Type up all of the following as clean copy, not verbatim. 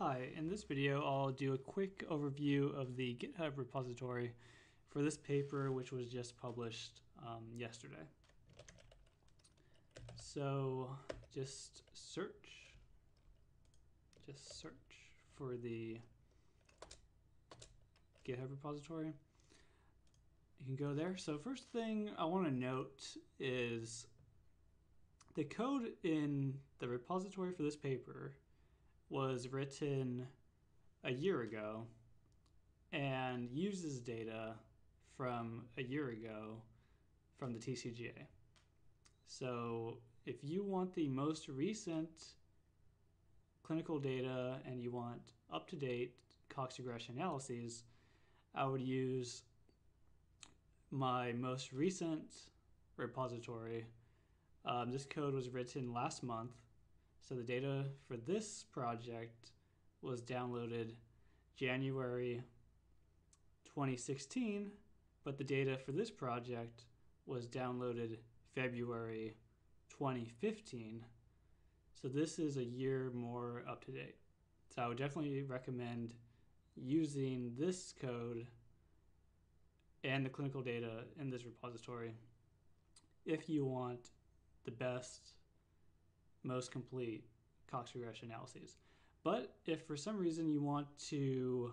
Hi, in this video I'll do a quick overview of the GitHub repository for this paper which was just published yesterday. So just search for the GitHub repository. You can go there. So first thing I want to note is the code in the repository for this paper was written a year ago and uses data from a year ago from the TCGA. So if you want the most recent clinical data and you want up-to-date Cox regression analyses, I would use my most recent repository. This code was written last month. So the data for this project was downloaded January 2016, but the data for this project was downloaded February 2015. So this is a year more up to date. So I would definitely recommend using this code and the clinical data in this repository if you want the best, most complete Cox regression analyses. But if for some reason you want to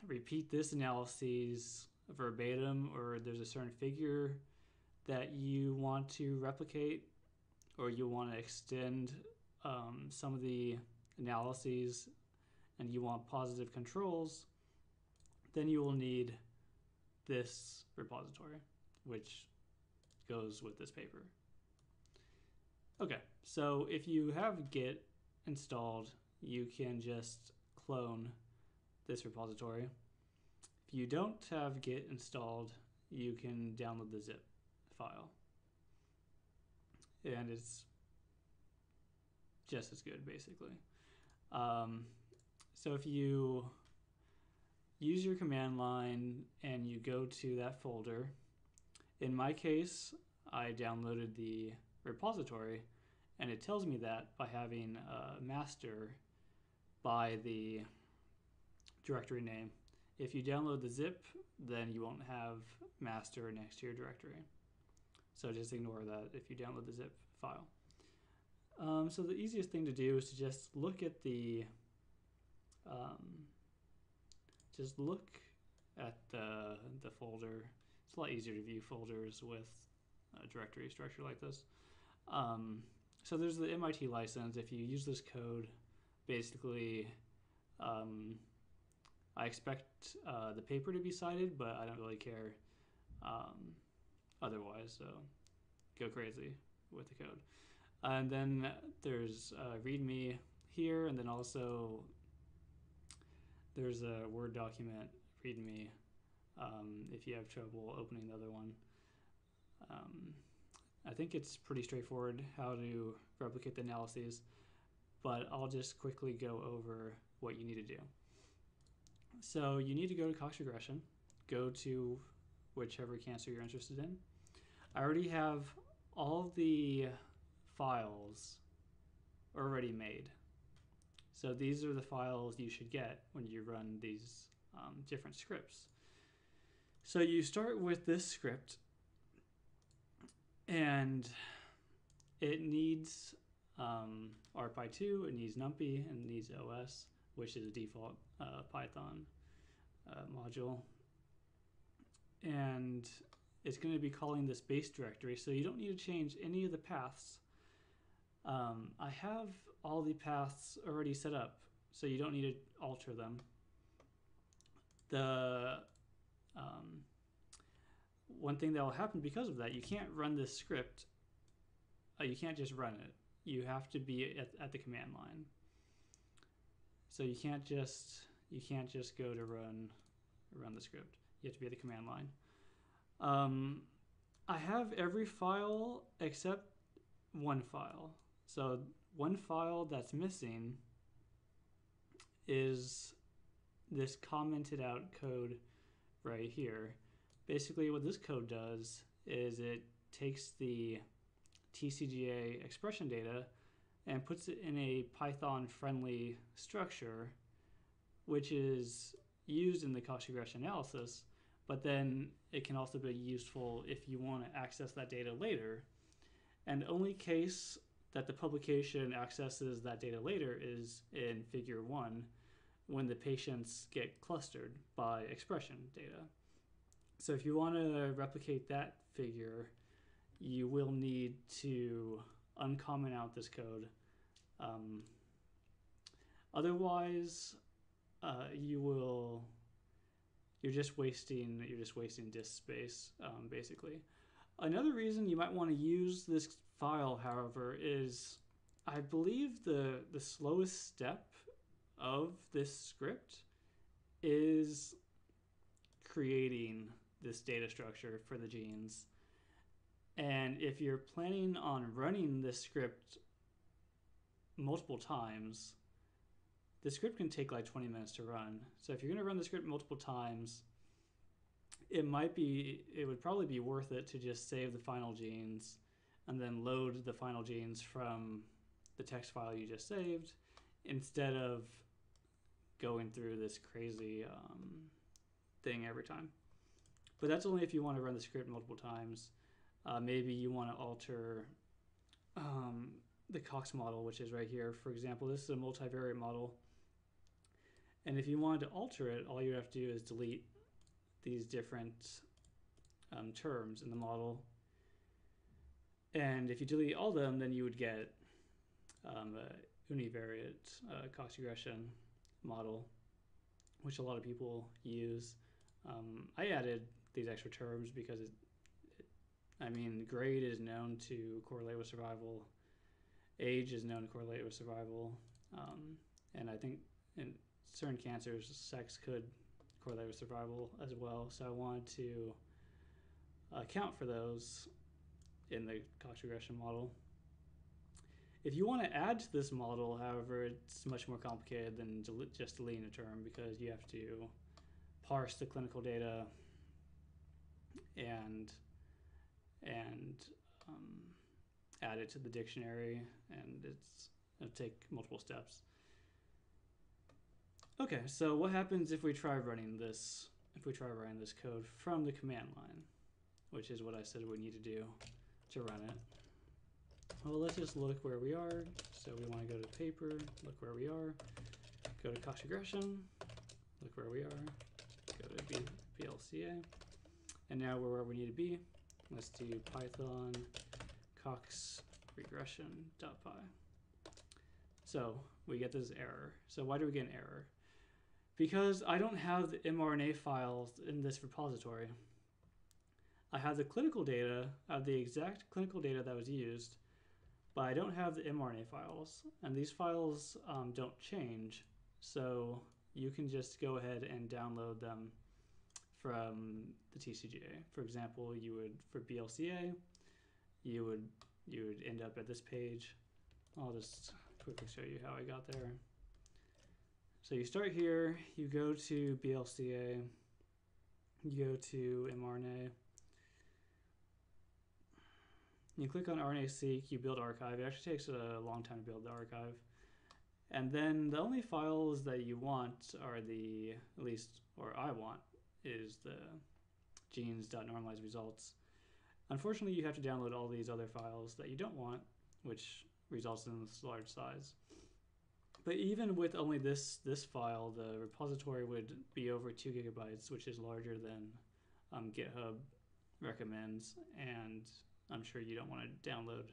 repeat this analysis verbatim, or there's a certain figure that you want to replicate, or you want to extend some of the analyses and you want positive controls, then you will need this repository, which goes with this paper. Okay, so if you have Git installed, you can just clone this repository. If you don't have Git installed, you can download the zip file. And it's just as good, basically. So if you use your command line and you go to that folder, in my case, I downloaded the repository, and it tells me that by having master by the directory name. If you download the zip, then you won't have master next to your directory. So just ignore that if you download the zip file. So the easiest thing to do is to just look at the the folder. It's a lot easier to view folders with a directory structure like this. So there's the MIT license. If you use this code, basically, I expect the paper to be cited, but I don't really care otherwise, so go crazy with the code. And then there's README here, and then also there's a Word document README if you have trouble opening the other one. I think it's pretty straightforward how to replicate the analyses, but I'll just quickly go over what you need to do. So you need to go to Cox regression, go to whichever cancer you're interested in. I already have all the files already made. So these are the files you should get when you run these different scripts. So you start with this script, and it needs RPy2, it needs NumPy, and it needs OS, which is a default Python module. And it's going to be calling this base directory, so you don't need to change any of the paths. I have all the paths already set up, so you don't need to alter them. The one thing that will happen because of that, you can't run this script. You can't just run it. You have to be at the command line. So you can't just go to run the script. You have to be at the command line. I have every file except one file. So one file that's missing is this commented out code right here. Basically what this code does is it takes the TCGA expression data and puts it in a Python-friendly structure, which is used in the Cox regression analysis, but then it can also be useful if you want to access that data later. And the only case that the publication accesses that data later is in figure 1, when the patients get clustered by expression data. So if you want to replicate that figure, you will need to uncomment out this code. Otherwise, you're just wasting disk space, basically. Another reason you might want to use this file, however, is I believe the slowest step of this script is creating this data structure for the genes. And if you're planning on running this script multiple times, the script can take like 20 minutes to run. So if you're going to run the script multiple times, it would probably be worth it to just save the final genes and then load the final genes from the text file you just saved, instead of going through this crazy thing every time. But that's only if you want to run the script multiple times. Maybe you want to alter the Cox model, which is right here. For example, this is a multivariate model. And if you wanted to alter it, all you have to do is delete these different terms in the model. And if you delete all of them, then you would get a univariate Cox regression model, which a lot of people use. I added these extra terms because grade is known to correlate with survival, age is known to correlate with survival, and I think in certain cancers, sex could correlate with survival as well. So I wanted to account for those in the Cox regression model. If you want to add to this model, however, it's much more complicated than just deleting a term, because you have to parse the clinical data and add it to the dictionary, and it'll take multiple steps. Okay, so what happens if we try running this code from the command line, which is what I said we need to do to run it? Well, let's just look where we are. So we want to go to paper, look where we are, go to Cox regression, look where we are, go to BLCA, and now we're where we need to be. Let's do Python Cox regression.py. So we get this error. So why do we get an error? Because I don't have the mRNA files in this repository. I have the clinical data, I have the exact clinical data that was used, but I don't have the mRNA files, and these files don't change, so you can just go ahead and download them from the TCGA. For example, for BLCA, you would end up at this page. I'll just quickly show you how I got there. So you start here, you go to BLCA, you go to mRNA, you click on RNA-SEQ, you build archive. It actually takes a long time to build the archive. And then the only files that you want are I want, is the genes.normalized results. Unfortunately, you have to download all these other files that you don't want, which results in this large size. But even with only this file, the repository would be over 2 gigabytes, which is larger than GitHub recommends, and I'm sure you don't want to download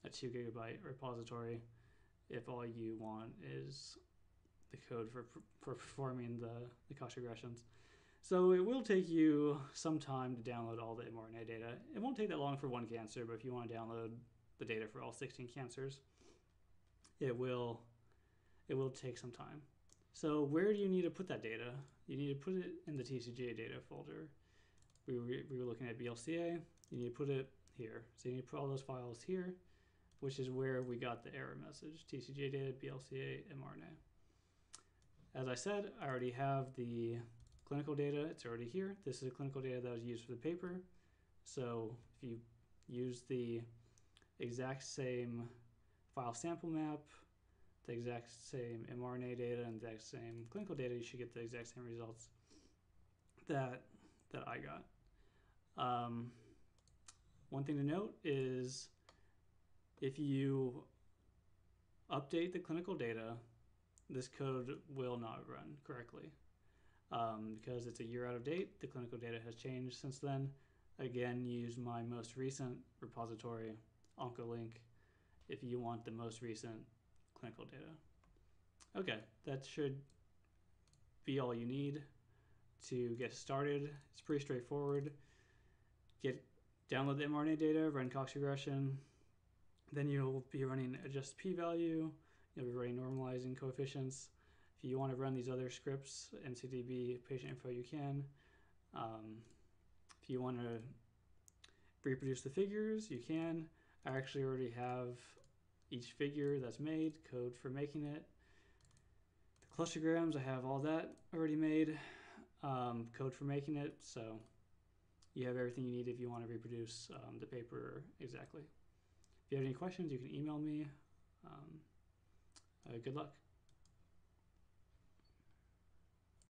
a 2 gigabyte repository if all you want is the code for performing the Cox regressions. So it will take you some time to download all the mRNA data. It won't take that long for one cancer, but if you want to download the data for all 16 cancers, it will take some time. So where do you need to put that data? You need to put it in the TCGA data folder. We were looking at BLCA. You need to put it here. So you need to put all those files here, which is where we got the error message, TCGA data, BLCA, mRNA. As I said, I already have the clinical data. It's already here. This is the clinical data that was used for the paper. So if you use the exact same file sample map, the exact same mRNA data and the exact same clinical data, you should get the exact same results that I got. One thing to note is if you update the clinical data, this code will not run correctly because it's a year out of date. The clinical data has changed since then. Again, use my most recent repository, OncoLink, if you want the most recent clinical data. Okay, that should be all you need to get started. It's pretty straightforward. Download the mRNA data, run Cox regression, then you'll be running adjust p-value, you'll be running normalizing coefficients. If you want to run these other scripts, NCDB, patient info, you can. If you want to reproduce the figures, you can. I actually already have each figure that's made, code for making it. The clustergrams, I have all that already made, code for making it, so you have everything you need if you want to reproduce the paper exactly. If you have any questions, you can email me. Good luck.